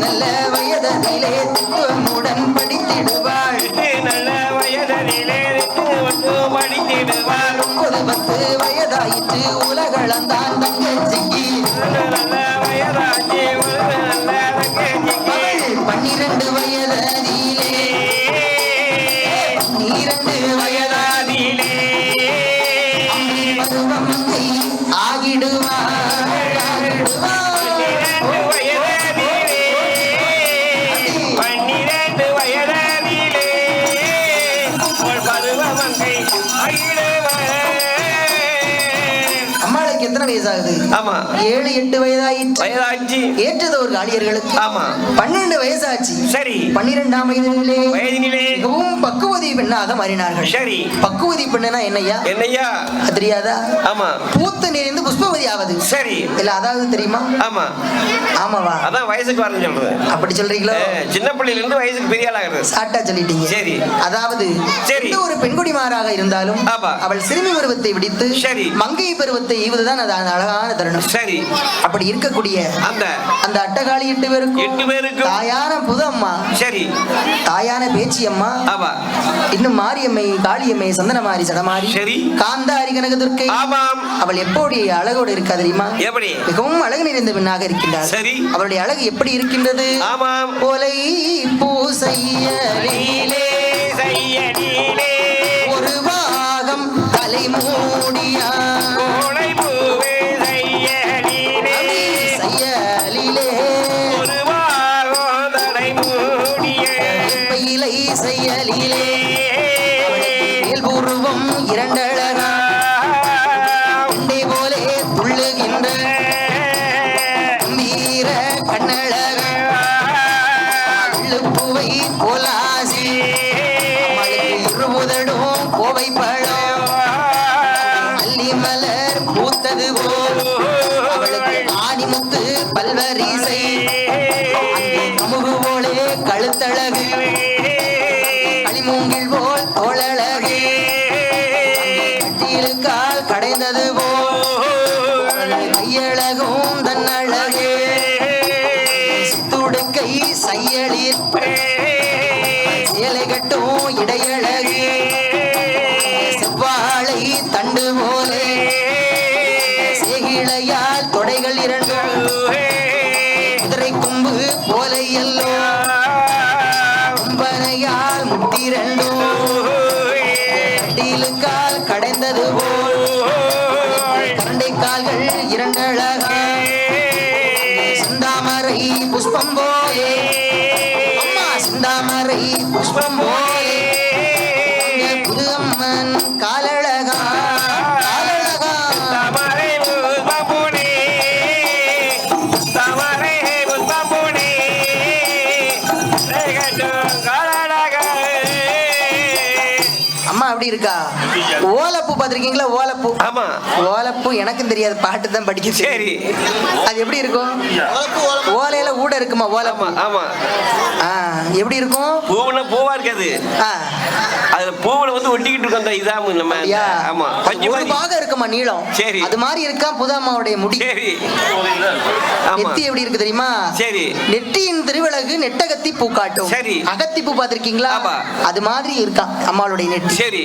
நல்ல வயதிலே தத்துவமுடன் படித்திடுவாள். நல்ல வயதிலே படித்திடுவாள். 9 வயதாயிற்று உலகளந்தான் தங்கச்சிக்கு. நல்ல வயதாச்சு நல்ல தங்கச்சிக்கு. 12 வயதிலே 12 வயதாதிலே பருவம் ஆகிடுவாள். 12 வயதிலே பருவமங்கை அம்மாளுக்கு எத்தனை வயசாகுது? ஆமா 7-8 வயதாச்சு. ஏற்றது ஒரு காளியர்களுக்கு. ஆமா 12 வயசாச்சு. சரி 12ஆம் வயதிலே மிகவும் பக்குவதி பெண்ணாக மாறினார்கள். சரி பக்குவதி பெண்ணா என்னையா? தெரியாதா? ஆமா பூத்து நிறைந்து புஷ்பவதி ஆவது. சரி இல்ல அதாவது தெரியுமா? ஆமா ஆமாவா? அதான் வயசுக்கு வரணும் சொல்றது. அப்படி சொல்றீங்களோ? சின்ன பிள்ளையில இருந்து வயசுக்கு பெரிய ஆளாகிறது. சாட்டா சொல்லிட்டீங்க. சரி அதாவது சரி ஒரு பெண்குடிமாராக இருந்தாலும் அவள் சிறுமி பருவத்தை விடுத்து சரி மங்கை பருவத்தை ஈவதுதான் அது அழகான தருணம். சரி அப்படி இருக்கக்கூடிய அந்த அட்டகாளி 8 பேருக்கு தாயான புது அம்மா. சரி தாயான பேச்சி அம்மா. இன்னும் மாரியம்மை, காளியம்மை, சந்தனமாரி, சடமாரி, சரி காந்தாரி, கனகதுர்க்கை. அவள் எப்படி அழகோடு இருக்கா தெரியுமா? எப்படி? மிகவும் அழகு நிறைந்த பெண்ணாக இருக்கின்றார். சரி அவளுடைய அழகு எப்படி இருக்கின்றது? போலை பூசையலிலே ஒரு பாகம் தலை மூடியா செய்யலிலே ஒரு பாகம் தலை மூடிய பையிலை செய்யலிலே மேல்பூர்வம் 2 அழகா உண்டை போலே துள்ளுகின்ற வீர கண்ணழகா பூவை போலாசி இருபுதடும் கோவை பழம் அல்லி மலர் பூத்தது போல் அவளுக்கு ஆணிமுத்து பல்வரிசை அமுகு போலே கழுத்தழகு களிமூங்கில் போல் தோளழகு கட்டிலுக்கால் கடைந்தது போல் கையழகும் தன்னழகு சுத்துடுக்கை செய்யலில் சேலை கட்டும் இடையழகு செவ்வாழை தண்டு போலே சேகிழையால் தொடைகள் 2 குதிரை கொம்பு போலே எல்லோ கும்பனையால் முட்டி 2 கட்டிலுக்கால் கடைந்தது போல் கரண்டை கால்கள் 2 அழகா சிந்தாமரை புஷ்பம் போலே அம்மா சிந்தாமரை புஷ்பம் போலே புது அம்மன் காலழகா காலழகா தாமரை புஷ்பமுனே தாமரை புஷ்பமுனே காலழகா. அம்மா அப்படி இருக்கா? ஓலப்பூ பாத்திருக்கீங்களா? ஓலப்பூ. ஆமா ஓலப்பூ எனக்கும் தெரியாது, பாட்டு தான் படிக்க. சரி அது எப்படி இருக்கும்? ஓலையில ஊட இருக்குமா ஓலப்பூ? ஆமா எப்படி இருக்கும்? பூவா இருக்காது. அதுல பூவுல வந்து ஒட்டிக்கிட்டு இருக்கும் அந்த இதாம நம்ம. ஆமா ஒரு பாகம் இருக்குமா நீளம். சரி அது மாதிரி இருக்கா புது அம்மாவுடைய முடி. சரி நெத்தி எப்படி இருக்கு தெரியுமா? சரி நெற்றியின் திருவிளகு நெட்டகத்தி பூ காட்டும். சரி அகத்தி பூ பாத்திருக்கீங்களா? அது மாதிரி இருக்கா அம்மாளுடைய நெற்றி. சரி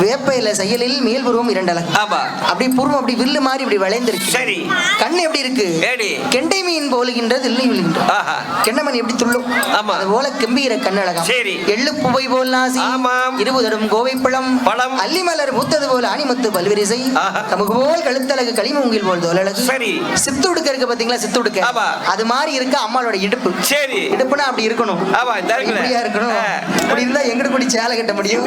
வேப்பையில செயலில் மேல்புருவம் 2 அழகு. அப்படி பூர்வம் அப்படி வில்லு மாதிரி இப்படி வளைந்திருக்கு. சரி கண்ணு எப்படி இருக்கு? கெண்டை மீன் போலுகின்றது இல்லை விழுகின்ற கெண்டமன் எப்படி துள்ளும் அது போல கம்பீர கண்ணழகம். சரி எள்ளு பூவை போல் நாசி 20 தடும் கோவை பழம் அல்லிமலர் பூத்தது போல் ஆணிமுத்து பல்வரிசை கமுகு போல் கழுத்தழகு களிமூங்கில் போல் தோலழகு. சரி சித்து உடுக்க இருக்கு பாத்தீங்களா? சித்து உடுக்க அது மாதிரி இருக்கு அம்மாளோட இடுப்பு. சரி இடுப்புனா அப்படி இருக்கணும். இப்படியா இருக்கணும். அப்படி இருந்தா எங்கிட்ட கூடி சேலை கட்ட முடியும்.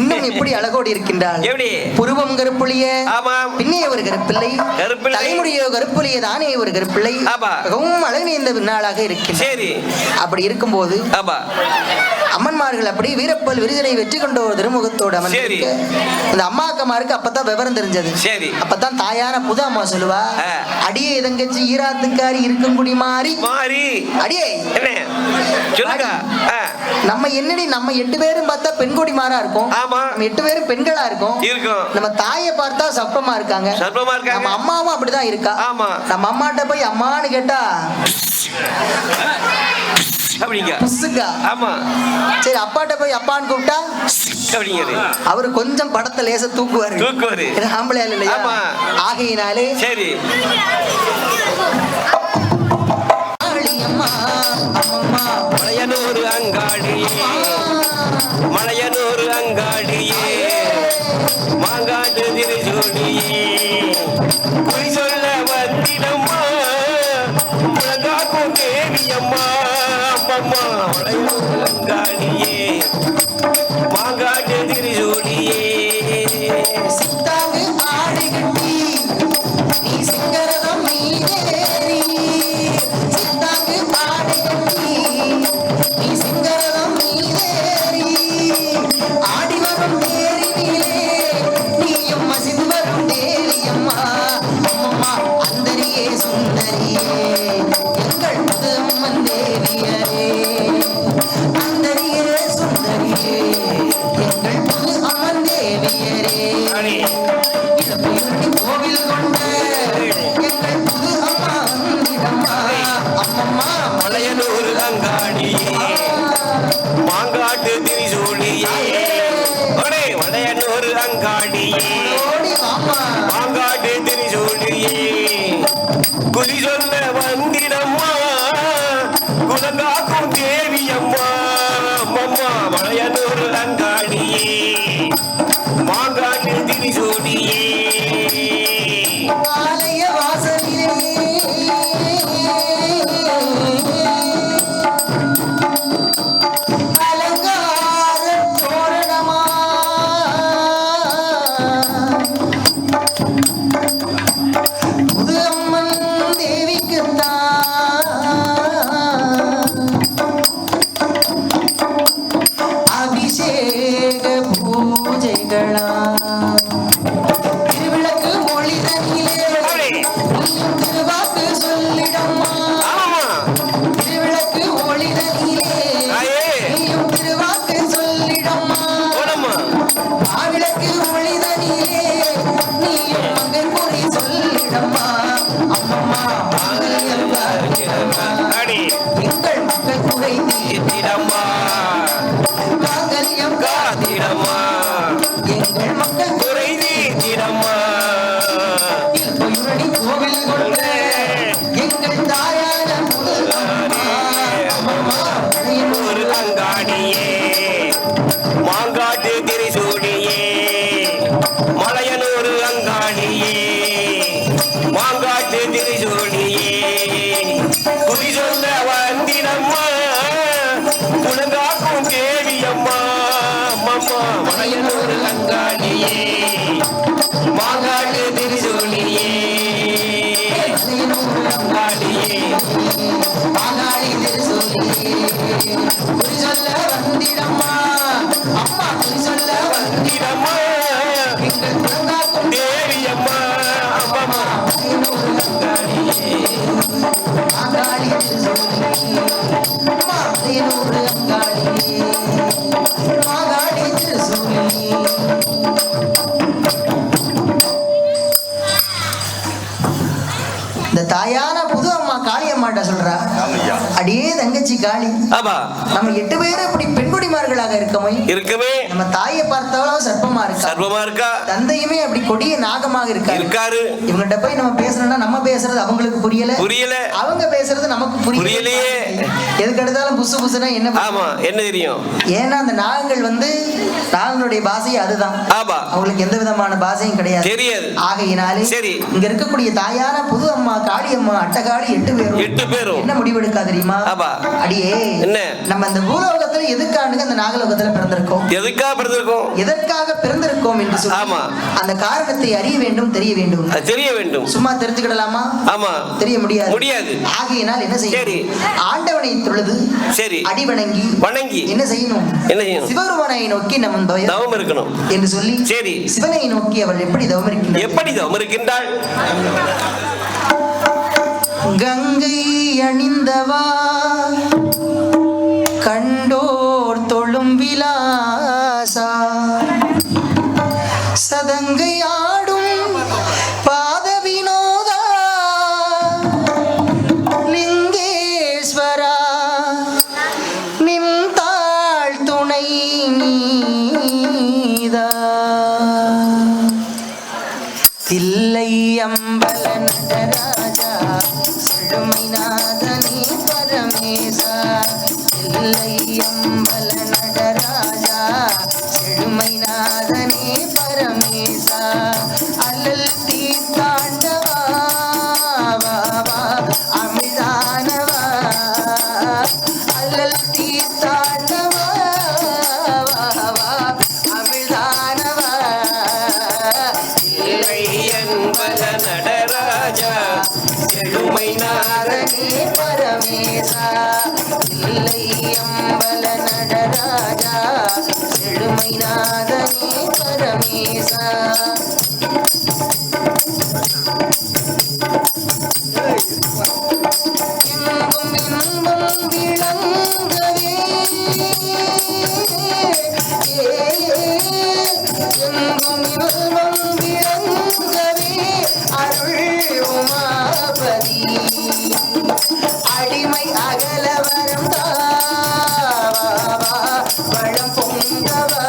இன்னும் எப்படி அழகோடு இருக்கின்றாள். புருவம் கருப்புளிய பின்னே ஒரு கருப்பிள்ளை தலைமுடியோ கருப்புளிய தானே ஒரு கருப்பிள்ளை மிகவும் அழகு நிறைந்த பின்னாளாக இருக்கின்றார். அப்படி இருக்கும்போது அம்மன்மார்கள் அப்படி வீரப்பல் விருதினை வெற்றி கொண்ட ஒரு திருமுகத்தோடு அமர்ந்திருக்க இந்த அம்மா அக்கமாருக்கு அப்பதான் விவரம் தெரிஞ்சது. அப்பதான் தாயான புது அம்மா சொல்லுவா, அடியே தங்கச்சி ஈராத்துக்காரி இருக்கும் குடி மாறி அடியே நம்ம என்னடி நம்ம 8 பேரும் பார்த்தா பெண் கொடி மாறா இருக்கும். ஆமா. நம்ம 8 பேரும் பெண்களா இருக்கோம். நம்ம தாயை பார்த்தா சப்பமா இருக்காங்க. நம்ம அம்மாவும் அப்படிதான் இருக்கா. ஆமா. நம்ம அம்மாட்ட போய் அம்மான்னு கேட்டா அப்படிங்க. புசுக்கா. ஆமா. சரி, அப்பாட்ட போய் அப்பான்னு கூப்பிட்டா அப்படிங்கிறது. அவரு கொஞ்சம் படத்தை லேசா தூக்குவாரு. ஆம்பளை இல்லையா? ஆகையினாலே சரி மலையனூர் அங்காடியே, மலையனூர் அங்காடியே, மாங்காட்டு திருச்சூடியே, குறி சொல்ல வந்திடம்மா, முழங்காக்கும் தேவியம்மா, அம்மம்மா. மலையனூர் அங்காடியே, மாங்காட்டு திருச்சூடியே, சித்தாங்கு ஆடி கட்டி நீ சிங்கரதம் நீரேறி, சித்தாங்கு ஆடி கட்டி நீ சிங்கரதம் நீரேறி, ஆடி வரும் தேரினிலே நீயும் மசிந்து வரும் தேவியம்மா, அம்மம்மா அந்தரியே சுந்தரியே எங்கள் புது அம்மன் தேவியரே, அந்தரியே சுந்தரியே எங்கள் புது அம்மன் தேவியரே, கோவில் கொண்ட எங்கள் புது அம்மா அம்மா அம்மம்மா. மலையனூர் அங்காடியே, மாங்காட்டு திரிசூலியே, மலையனூர் அங்காடியே, மாங்காட்டு திரிசூலியே, குறி சொல்ல வந்திடம்மா, குலங்காக்கும் தேவியம்மா, அம்மம்மா. மலையனூர் அங்காடியே, மாங்காட்டு திரிசூலியே, ஆலய வாசலிலே அலங்கார தோரணமா, புது அம்மன் தேவிக்குத்தான் அபிஷேக பூஜைகளா, திருவிளக்கு ஒளி தனியிலே திருவாக்கு சொல்லிடம்மா, திருவிளக்கு ஒளி தனியிலே நீயும் திருவாக்கு சொல்லிடம்மா, மாவிளக்கு ஒளி தனியிலே நீயும் மகன் குறி சொல்லிடம்மா, அம்மம்மா எங்கள் மக்கள் குறை தீர்த்திடம்மா, காங்கரியம் காத்திடம்மா, எங்கள் மக்கள் குறை தீர்த்திடம்மா, கோவில் கொண்ட எங்கள் தாயான ஒரு அங்காடியே, மாங்காட்டு திரிசூடியே, மலையனூர் அங்காடியே, மாங்காட்டு திரிசூடியே, குறி சொல்ல வந்திடம்மா, குலங்காக்கும் தேவியம்மா, அம்மம்மா. மலையனூர் அங்காடியே, மாங்காட்டு திரிசூடியே, அங்காடியே, மாங்காடி திருசூலியே, குறி சொல்ல வந்திடம்மா, அம்மா குறி சொல்ல வந்திடம்மா, எங்கள் குலங்காக்கும் தேவியம்மா, அம்மம்மா. மாங்காடி திருசூலியே, அம்மா தேனூர் அங்காடியே, மாங்காடி திருசூலியே. இந்த தாயான புது அம்மா காளியம்மாட்ட சொல்றா, அடியே தங்கச்சி காளி, நம்ம 8 பேரும் இப்படி பெண்குடிமார்களாக இருக்கமே, நம்ம தாயை பார்த்தாலும் சர்ப்பமா இருக்கா, தந்தையுமே அப்படி கொடிய நாகமாக இருக்காரு. இவங்கிட்ட போய் நம்ம பேசணும்னா நம்ம பேசுறது அவங்களுக்கு புரியல, அவங்க பேசுறது நமக்கு புரியலையே. எதுக்கு எடுத்தாலும் புசு புசுனா என்ன தெரியும்? ஏன்னா அந்த நாகங்கள் நாகங்களுடைய பாஷை அதுதான், அவங்களுக்கு எந்த விதமான பாஷையும் கிடையாது. ஆகையினாலே இங்க இருக்கக்கூடிய தாயான புது அம்மா காளியம்மா அட்டகாளி 8 பேரும் என்ன முடிவெடுக்கா தெரியுமா? அடியே நம்ம இந்த பூலோகத்துல எதுக்காக அந்த நாகலோகத்துல பிறந்திருக்கோம், எதற்காக பிறந்திருக்கோம் என்று சொல்லி அந்த காரணத்தை அறிய வேண்டும், தெரிய வேண்டும். சும்மா தெரிஞ்சுக்கிடலாமா? தெரிய முடியாது. ஆகையினால் என்ன செய்யணும்? ஆண்டவனை தொழுது அடி வணங்கி என்ன செய்யணும்? சிவருமனை நோக்கி நம்ம தவம் இருக்கணும் என்று சொல்லி சிவனை நோக்கி அவள் எப்படி தவம் இருக்கின்றாள்? கங்கை அணிந்தவா கண்டோர் தொழும் விலாசா செழுமைநாதனே பரமேசா எல்லையம்பல நடராஜா செழுமைநாதனே பரமேசா அல்லல் தீர்த்தாண்டவா அமிழ்தானவா அல்லல் தீர்த்தாண்டவா அமிழ்தானவா எல்லையன்பல நடராஜா செழுமைநாதனே பரமேசா இல்லையம்பல நடராஜா செழுமைநாதனே பரமேசா எங்கும் இன்பம் விளங்கவே எங்கும் இன்பம் விளங்கவே அருள் உமாபதி அடிமை அகல வரம் தாவா பழம் பொங்கவா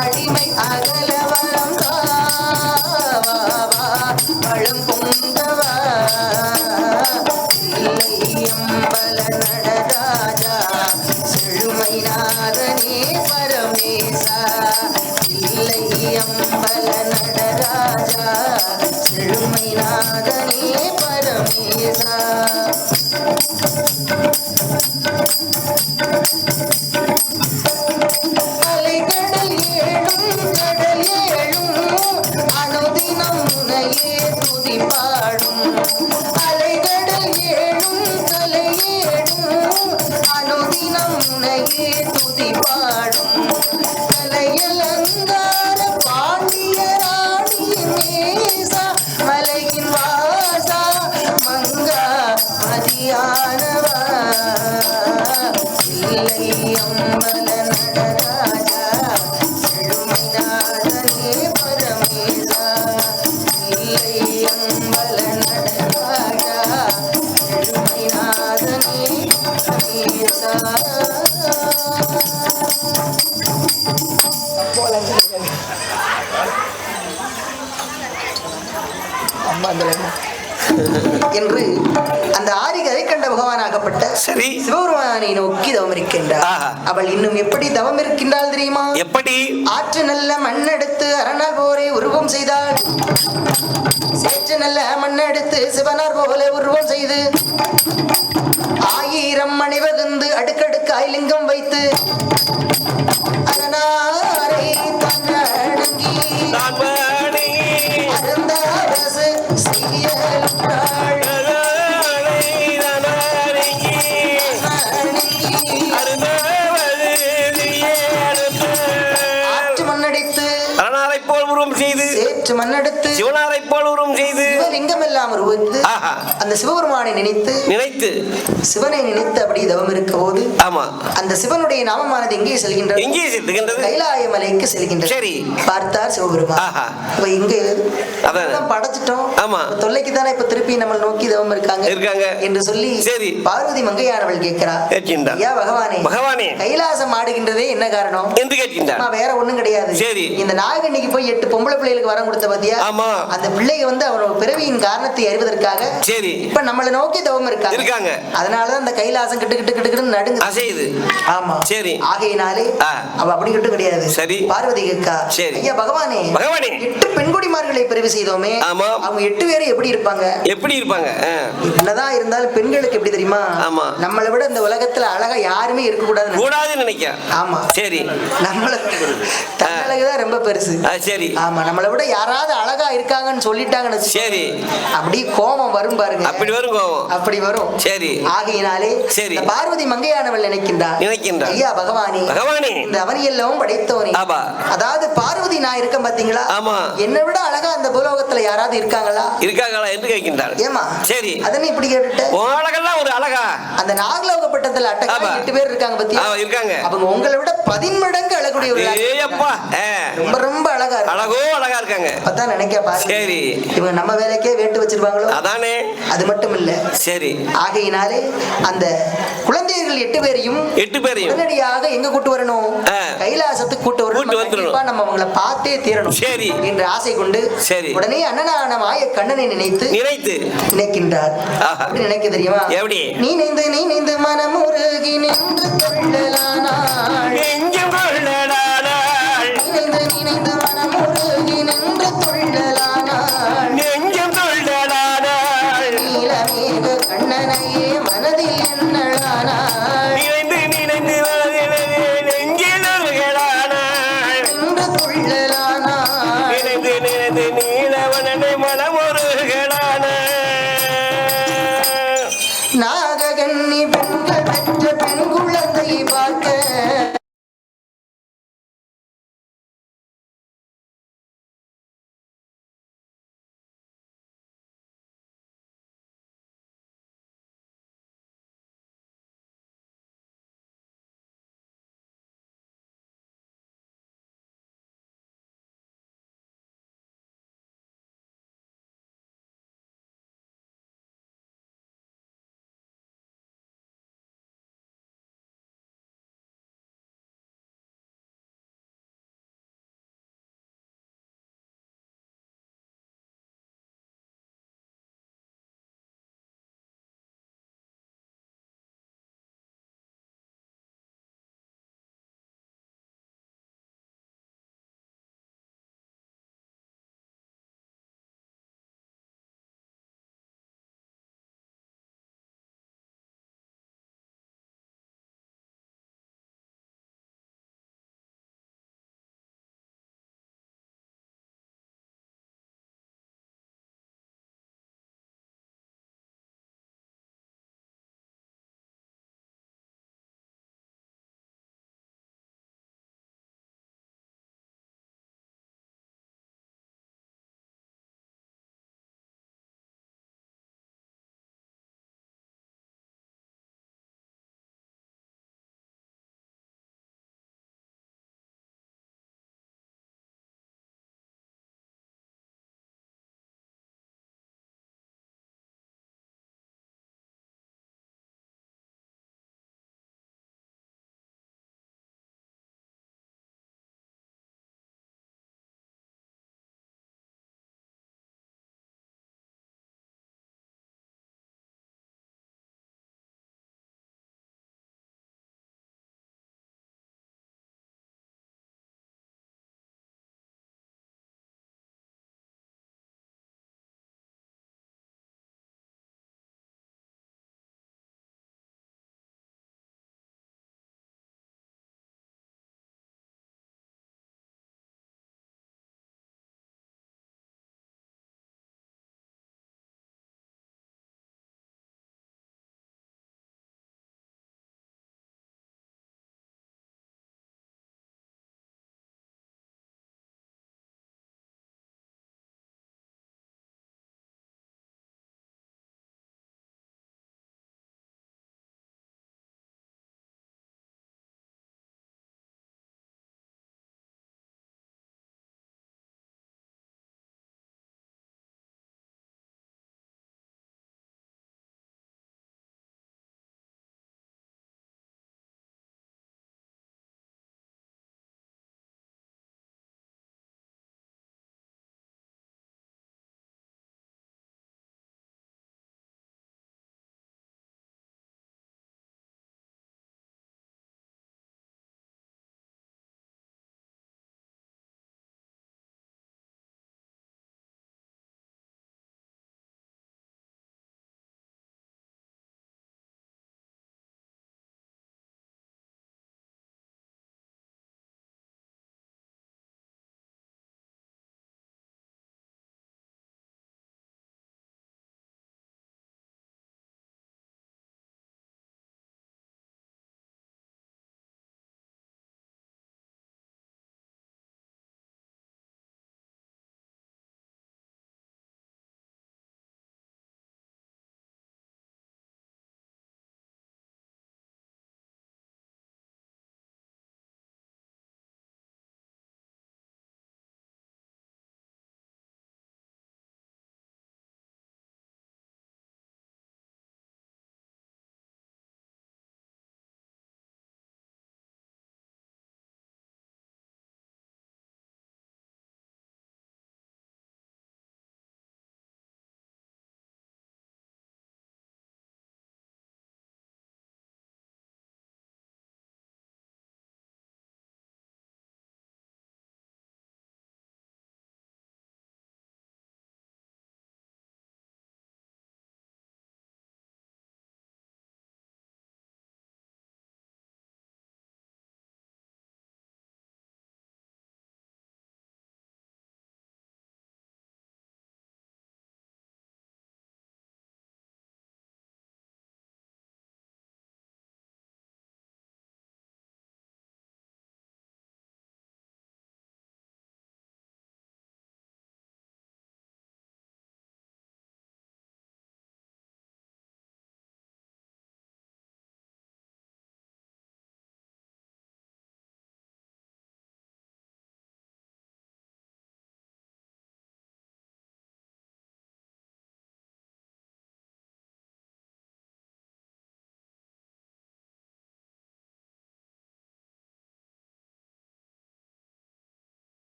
அடிமை அகல வரம் தாவா பழம் பொங்கவா இல்லையம்பல நடராஜா செழுமைநாதனே பரமேசா இல்லையம்பல நடராஜா செழுமைநாதனே பரமேசா அலைகடல் ஏழும் கடல் ஏழும் அனுதினம் முனையே துதி பாடும் அலைகடல் ஏழும் கலை ஏழும் அனுதினம் முனையே துதி பாடும் கலையலங்கார பாண்டிய ராணியின் நேசா மலையின் வாசா மங்கா மதியானவா இல்லையம்பல நடராஜா செழுமைநாதனே பரமேசா இல்லையம்பல நடராஜா செழுமைநாதனே பரமேசா என்று அந்த ஆதிகரை கண்ட பகவானாகப்பட்ட சரி சிவபெருமானை நோக்கி தவம் இருக்கின்றார். ஆஹா. அவள் இன்னும் எப்படி தவம் இருக்கின்றாள் தெரியுமா? எப்படி? ஆற்று நல்ல மண்ணெடுத்து அரணால் போரை உருவம் செய்தாள். சேற்று நல்ல மண்ணெடுத்து சிவனார் போல உருவம் செய்து 1000 மணிவகுந்து அடுக்கடுக்காய் லிங்கம் வைத்து அரணாரை தன்னடங்கி அருந்தாரசு செய்யலுற்றாள். ஆற்று மண்ணடித்து அரணாரைப் போல் உருவம் செய்து சேற்று மண்ணெடுத்து சிவனாரைப் போல் உருவம் செய்து சிவலிங்கம் எல்லாம் உருவத்து ஆஹா. அந்த சிவபெருமானை நினைத்து சிவனை நினைத்து அப்படி தவம் இருக்க போது ஆமா அந்த சிவனுடைய நாமமானது எங்கே செல்கின்றது? எங்கே செல்கின்றது? கைலாய மலைக்கு செல்கின்றது. சரி. பார்த்தார் சிவபெருமான். ஆஹா. இப்ப இங்க அதான் படைச்சிட்டோம். ஆமா. தொல்லைக்கு தானே இப்ப திருப்பி நம்ம நோக்கி தவம் இருக்காங்க என்று சொல்லி சரி பார்வதி மங்கையானவள் கேட்கிறார். ஐயா பகவானே கைலாசம் ஆடுகின்றதே என்ன காரணம் என்று கேட்கின்றார். வேற ஒண்ணும் கிடையாது. சரி. இந்த நாகன்னைக்கு போய் 8 பொம்பளை பிள்ளைகளுக்கு வரம் கொடுத்த பாத்தியா? ஆமா. அந்த பிள்ளைங்க வந்து அவனோட பிறவியின் காரணத்தை அறிவதற்காக சரி இப்ப நம்மளை நோக்கி தவம் இருக்காங்க. அதனாலதான் அந்த கைலாசம் கிட்டு கிட்டு கிட்டு கிட்டு நடுங்க அசையுது. ஆமா சரி. ஆகையினாலே அவ அப்படி கிட்டு கிடையாது. சரி. பார்வதி கேட்கா. சரி. ஐயா பகவானே 8 பெண்குடிமார்களை பிறவி செய்தோமே. ஆமா. அவங்க 8 பேரும் எப்படி இருப்பாங்க? என்னதான் இருந்தாலும் பெண்களுக்கு எப்படி தெரியுமா? ஆமா. நம்மளை விட இந்த உலகத்துல அழகா யாருமே இருக்க கூடாதுன்னு நினைக்க. ஆமா. சரி. நம்மள தன்னழகுதான் ரொம்ப பெருசு. சரி. ஆமா. நம்மளை விட யாராவது அழகா இருக்காங்கன்னு சொல்லிட்டாங்கன்னு சரி அப்படி கோபம் வரும் பாருங்க. அப்படி வரும் கோபம். அப்படி வரும். சரி. ஆகையினாலே சரி பார்வதி மங்கையானவள் நினைக்கின்றார். ஐயா பகவானே இந்த அவனியெல்லாம் படைத்தவனே. அதாவது பார்வதி நான் இருக்கேன் பாத்தீங்களா? ஆமா. என்னை விட அழகா அந்த பூலோகத்துல யாராவது இருக்காங்களா என்று கேட்கின்றார். ஏமா? சரி. அதனை இப்படி கேட்டுட்டு அழகெல்லாம் ஒரு அழகா அந்த நாகலோகப்பட்டத்துல அட்டகா 8 பேர் இருக்காங்க பாத்தியா? இருக்காங்க. அவங்க உங்களை விட 10 மடங்கு அழகுடையவர்களா ரொம்ப ரொம்ப அழகா அழகோ அழகா இருக்காங்க. அதான் நினைக்க பாருங்க. சரி. இவங்க நம்ம வேலைக்கே வேட்டு வச்சிருப்பாங்க. வச்சிருவாங்களோ அதானே. அது மட்டும் இல்ல. சரி. ஆகையினாலே அந்த குழந்தைகள் 8 பேரையும் உடனடியாக எங்க கூட்டு வரணும்? கைலாசத்துக்கு கூட்டு வரணும். நம்ம அவங்கள பார்த்தே தீரணும். சரி என்று ஆசை கொண்டு உடனே அண்ணனான மாய கண்ணனை நினைக்கின்றார். அப்படி நினைக்க தெரியுமா? எப்படி? நீனைந்து நீனைந்து மனமுருகி நின்று கொள்ளலானாள். நீனைந்து நீனைந்து மனமுருகி நின்று கொள்ளலானாள். நீலமேக கண்ணனையே மனதில் எண்ணலானாள். நின்று கொள்ளலானாள். நீலவனனை மனமுருகலான நாககன்னி பெண்கள் பெற்ற பெண் குழந்தை